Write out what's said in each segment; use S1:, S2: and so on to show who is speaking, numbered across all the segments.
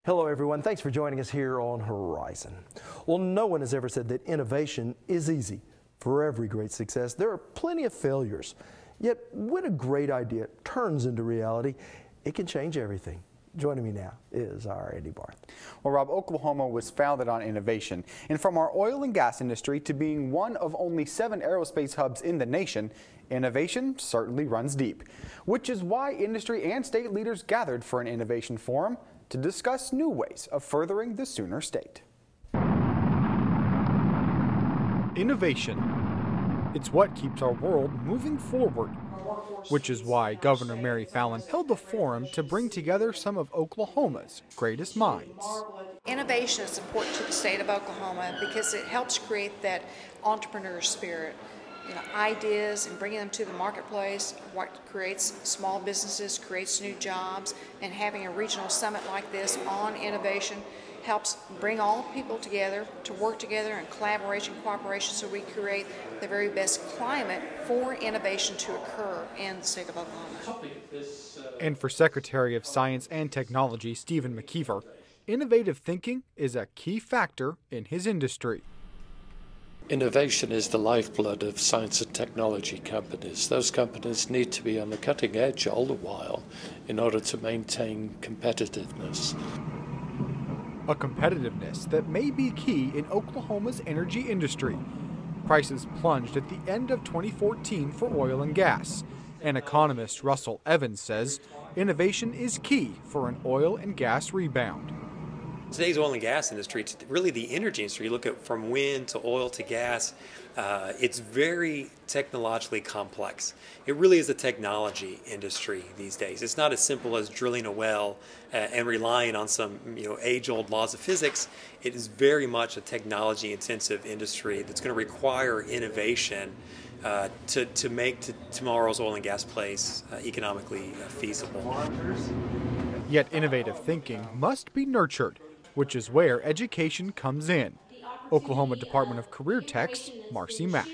S1: Hello everyone, thanks for joining us here on Horizon. Well, no one has ever said that innovation is easy. For every great success, there are plenty of failures. Yet, when a great idea turns into reality, it can change everything. Joining me now is our Andy Barth.
S2: Well, Rob, Oklahoma was founded on innovation. And from our oil and gas industry to being one of only 7 aerospace hubs in the nation, innovation certainly runs deep. Which is why industry and state leaders gathered for an innovation forum to discuss new ways of furthering the Sooner State.
S3: Innovation. It's what keeps our world moving forward, which is why Governor Mary Fallin held the forum to bring together some of Oklahoma's greatest minds.
S4: Innovation is important to the state of Oklahoma because it helps create that entrepreneur spirit. Ideas and bringing them to the marketplace, what creates small businesses, creates new jobs, and having a regional summit like this on innovation helps bring all people together to work together in collaboration, cooperation, so we create the very best climate for innovation to occur in the state of Oklahoma.
S3: And for Secretary of Science and Technology Stephen McKeever, innovative thinking is a key factor in his industry.
S5: Innovation is the lifeblood of science and technology companies. Those companies need to be on the cutting edge all the while in order to maintain competitiveness.
S3: A competitiveness that may be key in Oklahoma's energy industry. Prices plunged at the end of 2014 for oil and gas. And economist Russell Evans says innovation is key for an oil and gas rebound.
S6: Today's oil and gas industry, it's really the energy industry. You look at from wind to oil to gas, it's very technologically complex. It really is a technology industry these days. It's not as simple as drilling a well and relying on some age-old laws of physics. It is very much a technology-intensive industry that's going to require innovation to make tomorrow's oil and gas plays economically feasible.
S3: Yet innovative thinking must be nurtured, which is where education comes in. Oklahoma Department of Career Tech's Marcy Mack.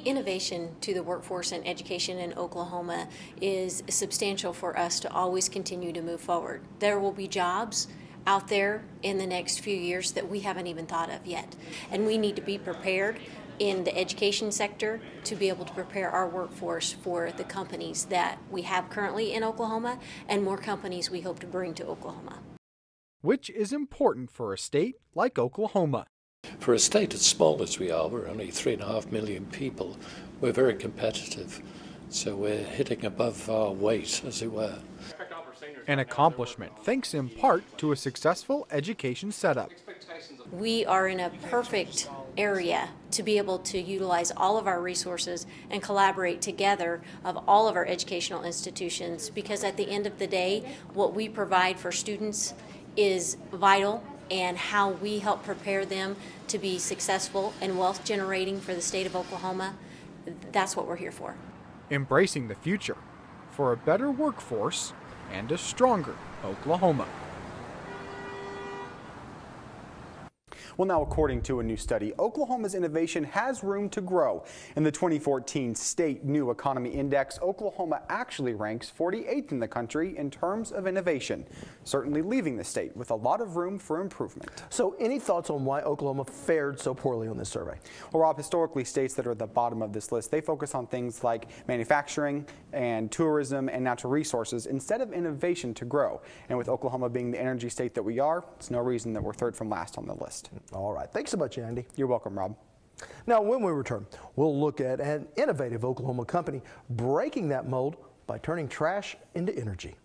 S7: Innovation to the workforce and education in Oklahoma is substantial for us to always continue to move forward. There will be jobs out there in the next few years that we haven't even thought of yet. And we need to be prepared in the education sector to be able to prepare our workforce for the companies that we have currently in Oklahoma and more companies we hope to bring to Oklahoma.
S3: Which is important for a state like Oklahoma.
S5: For a state as small as we are, we're only 3.5 million people, we're very competitive. So we're hitting above our weight, as it were.
S3: An accomplishment thanks in part to a successful education setup.
S7: We are in a perfect area to be able to utilize all of our resources and collaborate together of all of our educational institutions, because at the end of the day, what we provide for students is vital, and how we help prepare them to be successful and wealth generating for the state of Oklahoma, that's what we're here for.
S3: Embracing the future for a better workforce and a stronger Oklahoma.
S2: Well, now, according to a new study, Oklahoma's innovation has room to grow. In the 2014 State New Economy Index, Oklahoma actually ranks 48th in the country in terms of innovation, certainly leaving the state with a lot of room for improvement.
S1: So, any thoughts on why Oklahoma fared so poorly on this survey?
S2: Well, Rob, historically, states that are at the bottom of this list, they focus on things like manufacturing and tourism and natural resources instead of innovation to grow. And with Oklahoma being the energy state that we are, it's no reason that we're third from last on the list.
S1: All right. Thanks so much, Andy.
S2: You're welcome, Rob.
S1: Now, when we return, we'll look at an innovative Oklahoma company breaking that mold by turning trash into energy.